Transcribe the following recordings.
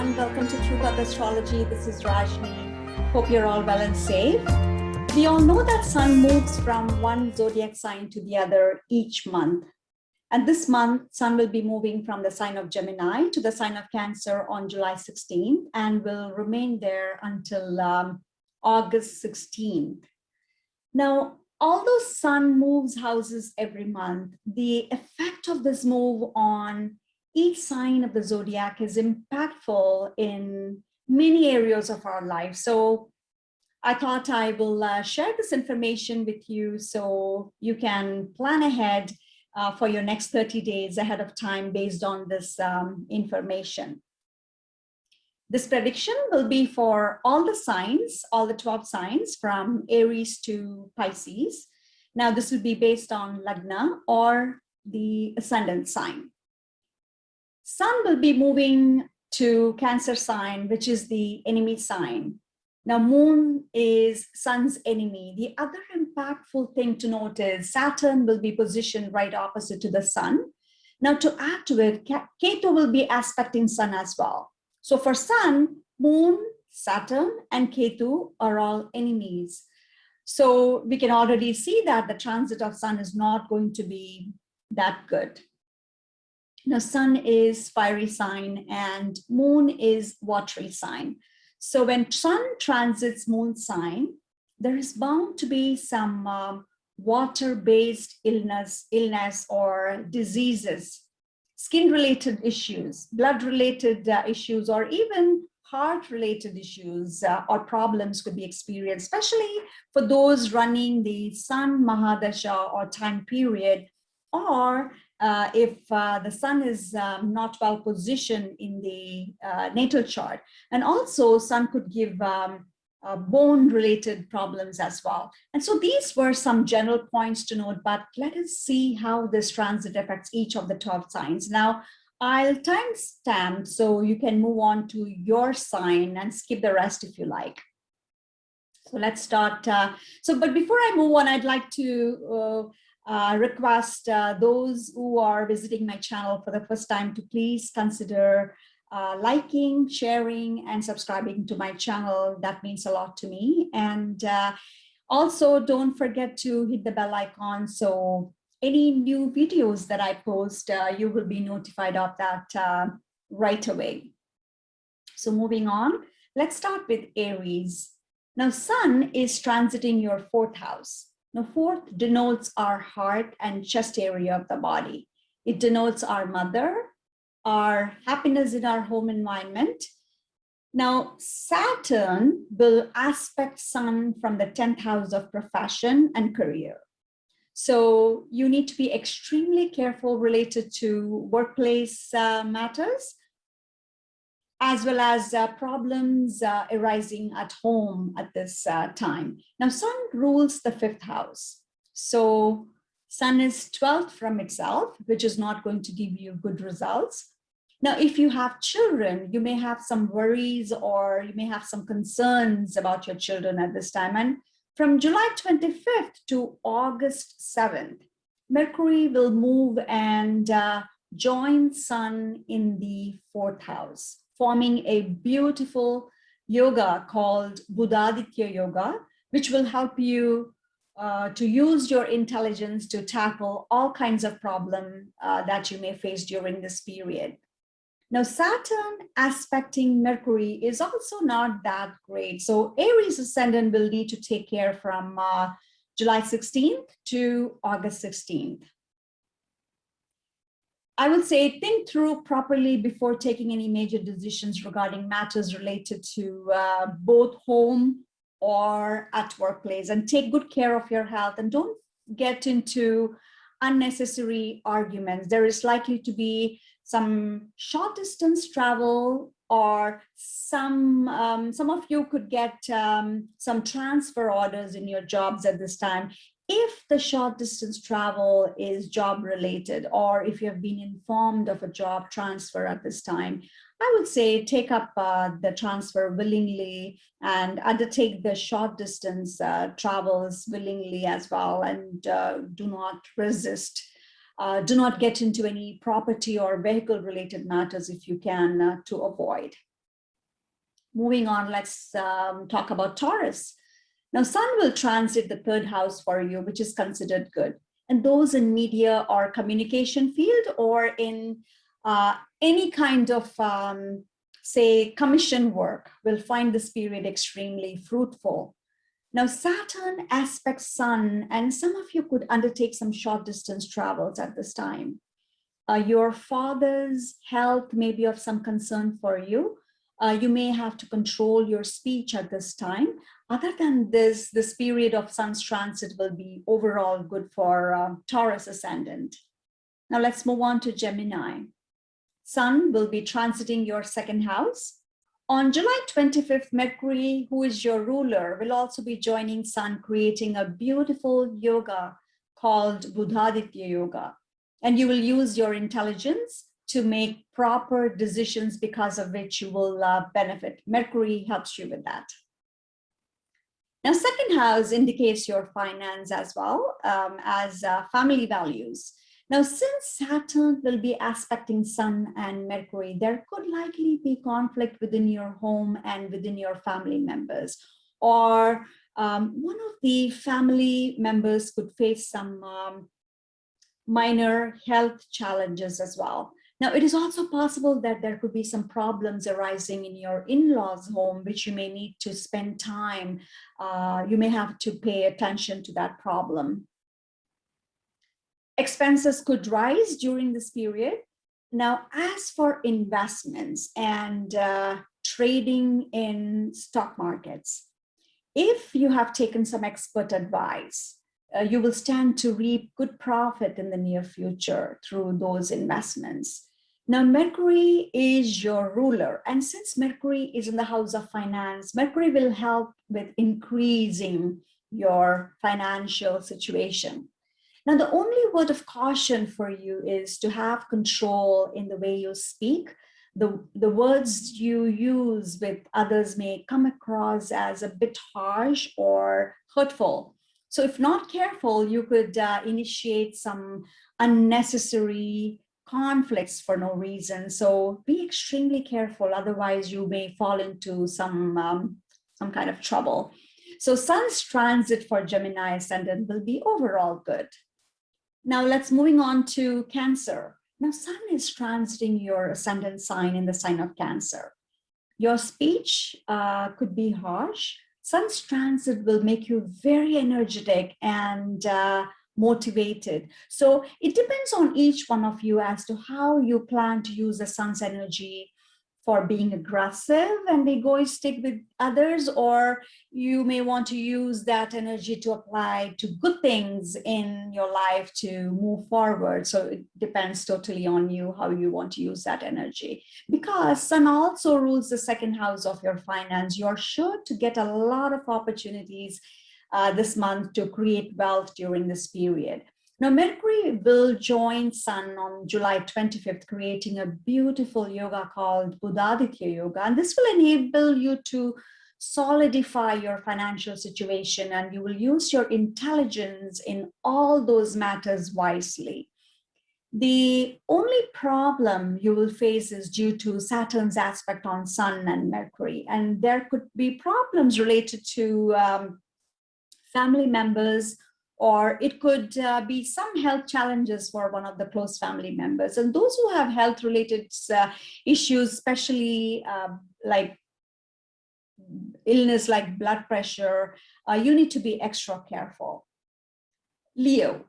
everyone. Welcome to Truth Astrology. This is Rajni. Hope you're all well and safe. We all know that Sun moves from one zodiac sign to the other each month. And this month, Sun will be moving from the sign of Gemini to the sign of Cancer on July 16th and will remain there until August 16th. Now, although Sun moves houses every month, the effect of this move on each sign of the zodiac is impactful in many areas of our life. So I thought I will share this information with you so you can plan ahead for your next 30 days ahead of time based on this information. This prediction will be for all the signs, all the 12 signs from Aries to Pisces. Now, this will be based on Lagna or the ascendant sign. Sun will be moving to Cancer sign, which is the enemy sign. Now, Moon is Sun's enemy. The other impactful thing to note is Saturn will be positioned right opposite to the Sun. Now, to add to it, Ketu will be aspecting Sun as well. So for Sun, Moon, Saturn, and Ketu are all enemies. So we can already see that the transit of Sun is not going to be that good. Now, Sun is fiery sign and Moon is watery sign. So when Sun transits Moon sign, there is bound to be some water-based illness or diseases, skin-related issues, blood-related issues, or even heart-related issues or problems could be experienced, especially for those running the Sun Mahadasha or time period, or if the Sun is not well positioned in the natal chart. And also Sun could give bone-related problems as well. And so these were some general points to note, but let us see how this transit affects each of the 12 signs. Now, I'll timestamp so you can move on to your sign and skip the rest if you like. So let's start. But before I move on, I'd like to request those who are visiting my channel for the first time to please consider liking, sharing, and subscribing to my channel. That means a lot to me. And also don't forget to hit the bell icon so any new videos that I post, you will be notified of that right away. So moving on, let's start with Aries. Now, Sun is transiting your fourth house. Now, fourth denotes our heart and chest area of the body. It denotes our mother, our happiness in our home environment. Now, Saturn will aspect Sun from the 10th house of profession and career. So you need to be extremely careful related to workplace matters, as well as problems arising at home at this time. Now, Sun rules the 5th house. So Sun is 12th from itself, which is not going to give you good results. Now, if you have children, you may have some worries or you may have some concerns about your children at this time. And from July 25th to August 7th, Mercury will move and join Sun in the 4th house, forming a beautiful yoga called Buddhaditya Yoga, which will help you to use your intelligence to tackle all kinds of problems that you may face during this period. Now, Saturn aspecting Mercury is also not that great. So Aries ascendant will need to take care from July 16th to August 16th. I would say think through properly before taking any major decisions regarding matters related to both home or at workplace, and take good care of your health and don't get into unnecessary arguments. There is likely to be some short distance travel, or some of you could get some transfer orders in your jobs at this time. If the short distance travel is job related, or if you have been informed of a job transfer at this time, I would say take up the transfer willingly and undertake the short distance travels willingly as well, and do not resist. Do not get into any property or vehicle related matters if you can to avoid. Moving on, let's talk about Taurus. Now, Sun will transit the third house for you, which is considered good. And those in media or communication field or in any kind of, say, commission work will find this period extremely fruitful. Now, Saturn aspects Sun, and some of you could undertake some short distance travels at this time. Your father's health may be of some concern for you. You may have to control your speech at this time. Other than this period of Sun's transit will be overall good for Taurus ascendant. Now let's move on to Gemini. Sun will be transiting your second house. On July 25th, Mercury, who is your ruler, will also be joining Sun, creating a beautiful yoga called Buddhaditya Yoga. And you will use your intelligence to make proper decisions, because of which you will benefit. Mercury helps you with that. Now, second house indicates your finance as well as family values. Now, since Saturn will be aspecting Sun and Mercury, there could likely be conflict within your home and within your family members. Or one of the family members could face some minor health challenges as well. Now, it is also possible that there could be some problems arising in your in-laws' home, which you may need to spend time. You may have to pay attention to that problem. Expenses could rise during this period. Now, as for investments and trading in stock markets, if you have taken some expert advice, you will stand to reap good profit in the near future through those investments. Now, Mercury is your ruler. And since Mercury is in the house of finance, Mercury will help with increasing your financial situation. Now, the only word of caution for you is to have control in the way you speak. The words you use with others may come across as a bit harsh or hurtful. So if not careful, you could initiate some unnecessary conflicts for no reason. So be extremely careful. Otherwise, you may fall into some kind of trouble. So Sun's transit for Gemini ascendant will be overall good. Now let's moving on to Cancer. Now, Sun is transiting your ascendant sign in the sign of Cancer. Your speech could be harsh. Sun's transit will make you very energetic and motivated. So it depends on each one of you as to how you plan to use the Sun's energy for being aggressive and egoistic with others, or you may want to use that energy to apply to good things in your life to move forward. So it depends totally on you how you want to use that energy. Because Sun also rules the second house of your finance, you're sure to get a lot of opportunities this month to create wealth during this period. Now, Mercury will join Sun on July 25th, creating a beautiful yoga called Buddhaditya Yoga. And this will enable you to solidify your financial situation, and you will use your intelligence in all those matters wisely. The only problem you will face is due to Saturn's aspect on Sun and Mercury. And there could be problems related to family members, or it could be some health challenges for one of the close family members. And those who have health-related issues, especially like illness like blood pressure, you need to be extra careful. Leo.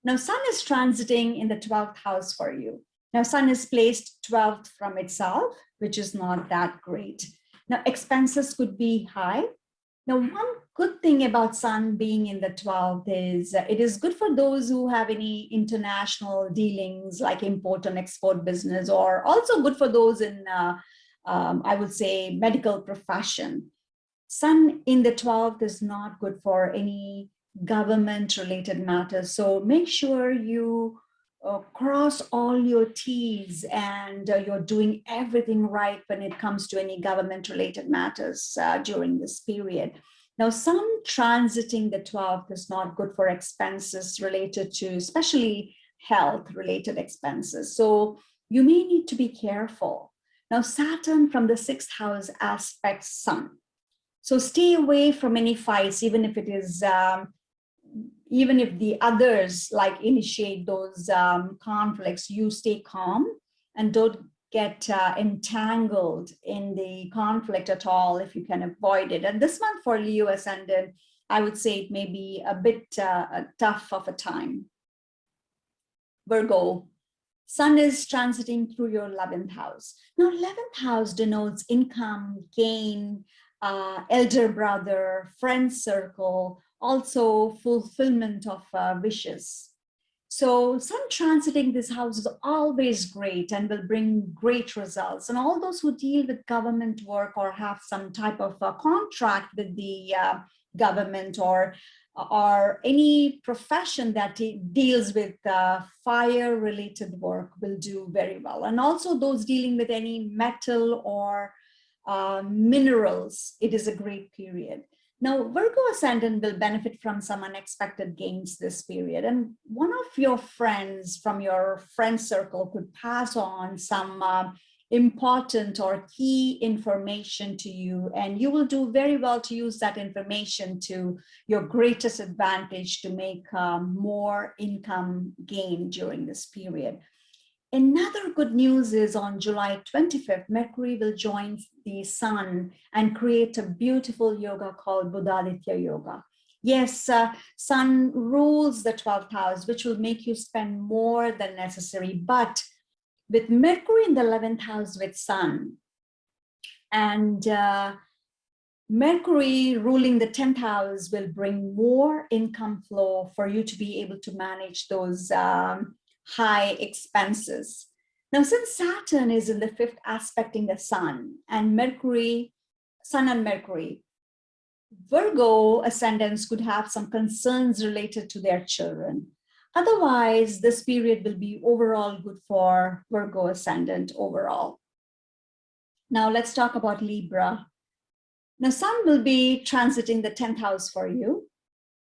Now, Sun is transiting in the 12th house for you. Now, Sun is placed 12th from itself, which is not that great. Now, expenses could be high. Now, one good thing about Sun being in the 12th is it is good for those who have any international dealings like import and export business, or also good for those in, I would say, medical profession. Sun in the 12th is not good for any government-related matters. So make sure you cross all your T's and you're doing everything right when it comes to any government-related matters during this period. Now, Sun transiting the 12th is not good for expenses related to, especially health-related expenses. So you may need to be careful. Now, Saturn from the sixth house aspects Sun. So stay away from any fights, even if it is, even if the others like initiate those conflicts, you stay calm and don't get entangled in the conflict at all if you can avoid it. And this month for Leo ascendant, I would say it may be a bit tough of a time. Virgo, Sun is transiting through your 11th house. Now, 11th house denotes income, gain, elder brother, friend circle, also fulfillment of wishes. So Sun transiting this house is always great and will bring great results. And all those who deal with government work or have some type of contract with the government or any profession that deals with fire related work will do very well. And also those dealing with any metal or minerals, it is a great period. Now, Virgo ascendant will benefit from some unexpected gains this period. And one of your friends from your friend circle could pass on some important or key information to you, and you will do very well to use that information to your greatest advantage to make more income gain during this period. Another good news is on July 25th, Mercury will join the Sun and create a beautiful yoga called Buddhaditya Yoga. Yes, Sun rules the 12th house, which will make you spend more than necessary. But with Mercury in the 11th house with Sun and Mercury ruling the 10th house will bring more income flow for you to be able to manage those high expenses. Now, since Saturn is in the 5th aspecting the Sun and Mercury, Sun and Mercury, Virgo ascendants could have some concerns related to their children. Otherwise, this period will be overall good for Virgo ascendant overall. Now, let's talk about Libra. Now, Sun will be transiting the 10th house for you.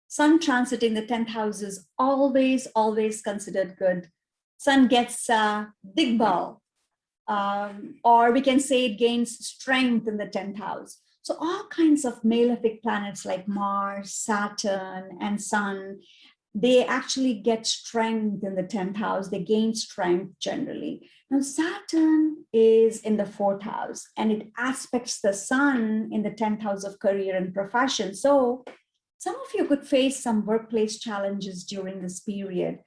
Sun transiting the 10th house is always considered good. Sun gets digbal, or we can say it gains strength in the 10th house. So all kinds of malefic planets like Mars, Saturn, and Sun, they actually get strength in the 10th house. They gain strength generally. Now, Saturn is in the 4th house and it aspects the Sun in the 10th house of career and profession. So some of you could face some workplace challenges during this period.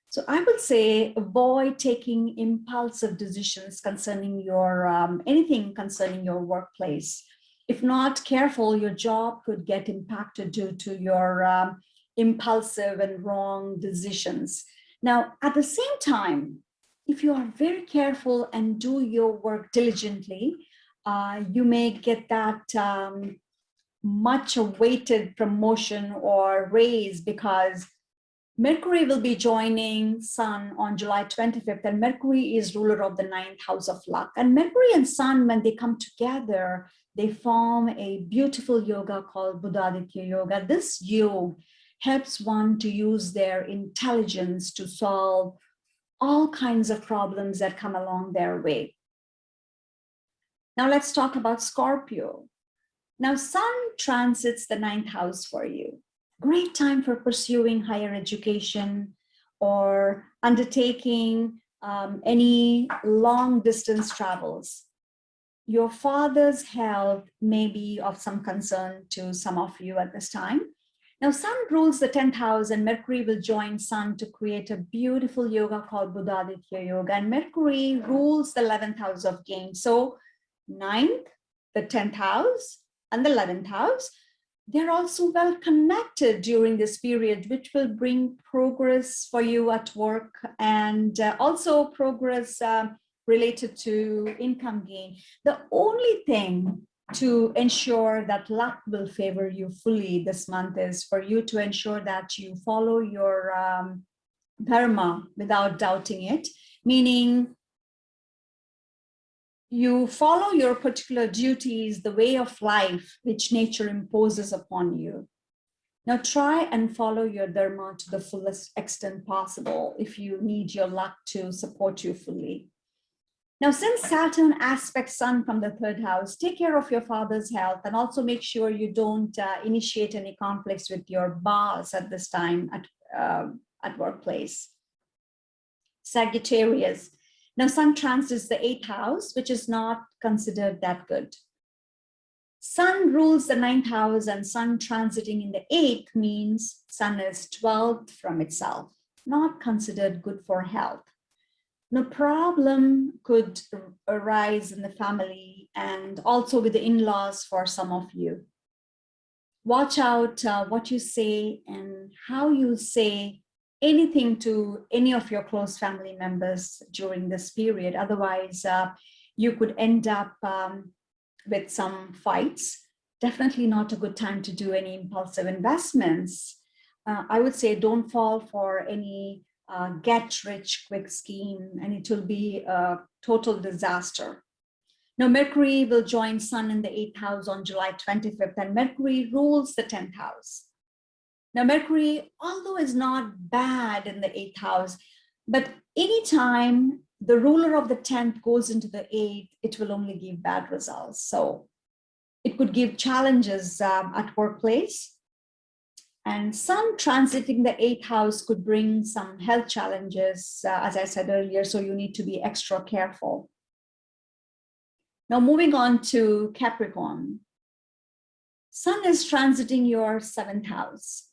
So I would say avoid taking impulsive decisions concerning your, anything concerning your workplace. If not careful, your job could get impacted due to your impulsive and wrong decisions. Now, at the same time, if you are very careful and do your work diligently, you may get that much awaited promotion or raise, because Mercury will be joining Sun on July 25th, and Mercury is ruler of the 9th house of luck. And Mercury and Sun, when they come together, they form a beautiful yoga called Buddhaditya Yoga. This yoga helps one to use their intelligence to solve all kinds of problems that come along their way. Now let's talk about Scorpio. Now, Sun transits the 9th house for you. Great time for pursuing higher education or undertaking any long distance travels. Your father's health may be of some concern to some of you at this time. Now, Sun rules the 10th house and Mercury will join Sun to create a beautiful yoga called Buddhaditya Yoga. And Mercury rules the 11th house of gain. So 9th, the 10th house, and the 11th house, they're also well connected during this period, which will bring progress for you at work and also progress related to income gain. The only thing to ensure that luck will favor you fully this month is for you to ensure that you follow your dharma without doubting it, meaning you follow your particular duties, the way of life which nature imposes upon you. Now try and follow your dharma to the fullest extent possible if you need your luck to support you fully. Now, since Saturn aspects Sun from the 3rd house, take care of your father's health and also make sure you don't initiate any conflicts with your boss at this time at workplace. Sagittarius. Now, Sun transits the 8th house, which is not considered that good. Sun rules the 9th house, and Sun transiting in the 8th means Sun is 12th from itself, not considered good for health. No problem could arise in the family and also with the in-laws for some of you. Watch out what you say and how you say anything to any of your close family members during this period. Otherwise, you could end up with some fights. Definitely not a good time to do any impulsive investments. I would say don't fall for any get rich quick scheme, and it will be a total disaster. Now, Mercury will join Sun in the 8th house on July 25th, and Mercury rules the 10th house. Now, Mercury, although is not bad in the 8th house, but anytime the ruler of the 10th goes into the 8th, it will only give bad results. So it could give challenges at workplace. And Sun transiting the 8th house could bring some health challenges, as I said earlier, so you need to be extra careful. Now, moving on to Capricorn. Sun is transiting your 7th house.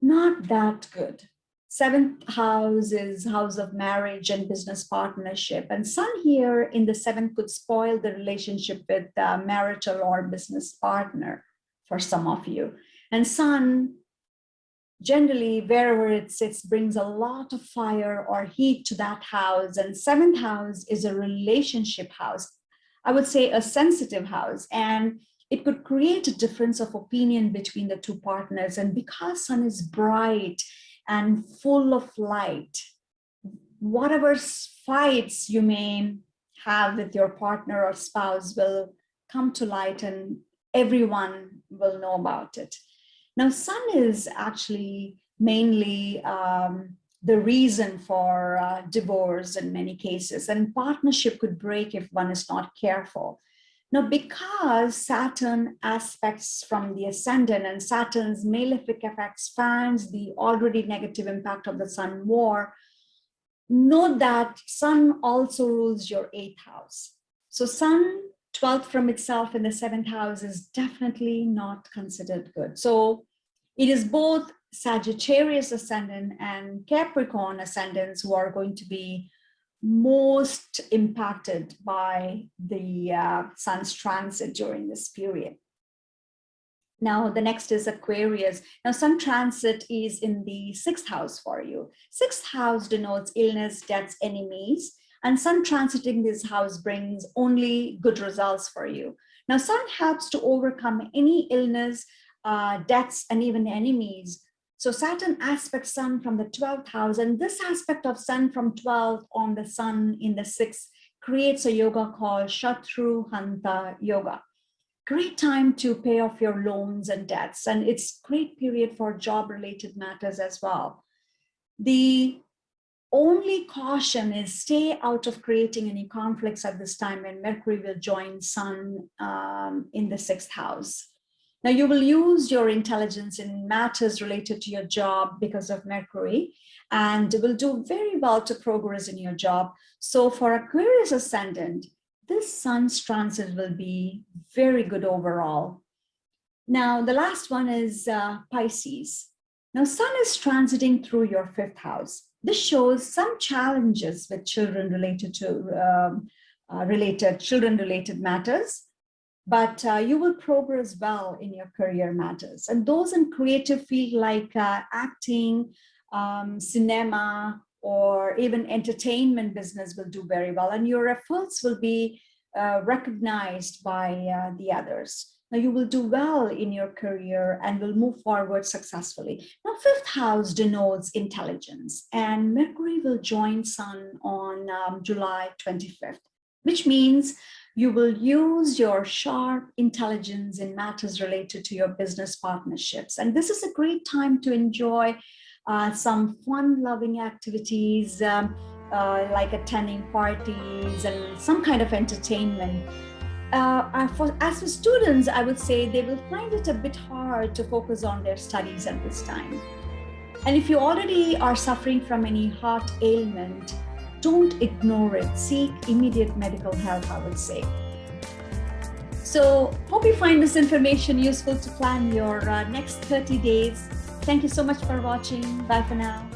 Not that good. 7th house is house of marriage and business partnership. And Sun here in the 7th could spoil the relationship with marital or business partner for some of you. And Sun, generally, wherever it sits, brings a lot of fire or heat to that house. And 7th house is a relationship house. I would say a sensitive house. And it could create a difference of opinion between the two partners. And because Sun is bright and full of light, whatever fights you may have with your partner or spouse will come to light and everyone will know about it. Now, Sun is actually mainly the reason for divorce in many cases, and partnership could break if one is not careful. Now, because Saturn aspects from the ascendant and Saturn's malefic effects fans the already negative impact of the Sun more, note that Sun also rules your 8th house. So Sun 12th from itself in the 7th house is definitely not considered good. So it is both Sagittarius ascendant and Capricorn ascendants who are going to be most impacted by the Sun's transit during this period. Now, the next is Aquarius. Now, Sun transit is in the 6th house for you. 6th house denotes illness, deaths, enemies, and Sun transiting this house brings only good results for you. Now, Sun helps to overcome any illness, deaths, and even enemies. So Saturn aspects Sun from the 12th house, and this aspect of Sun from 12th on the Sun in the 6th creates a yoga called Shatru Hanta Yoga. Great time to pay off your loans and debts, and it's great period for job-related matters as well. The only caution is stay out of creating any conflicts at this time when Mercury will join Sun in the 6th house. Now, you will use your intelligence in matters related to your job because of Mercury, and will do very well to progress in your job. So for Aquarius ascendant, this Sun's transit will be very good overall. Now, the last one is Pisces. Now, Sun is transiting through your 5th house. This shows some challenges with children related to children-related matters. But you will progress well in your career matters. And those in creative field like acting, cinema, or even entertainment business will do very well. And your efforts will be recognized by the others. Now, you will do well in your career and will move forward successfully. Now, 5th house denotes intelligence, and Mercury will join Sun on July 25th, which means you will use your sharp intelligence in matters related to your business partnerships. And this is a great time to enjoy some fun-loving activities, like attending parties and some kind of entertainment. As for students, I would say they will find it a bit hard to focus on their studies at this time. And if you already are suffering from any heart ailment, don't ignore it. Seek immediate medical help, I would say. So hope you find this information useful to plan your next 30 days. Thank you so much for watching. Bye for now.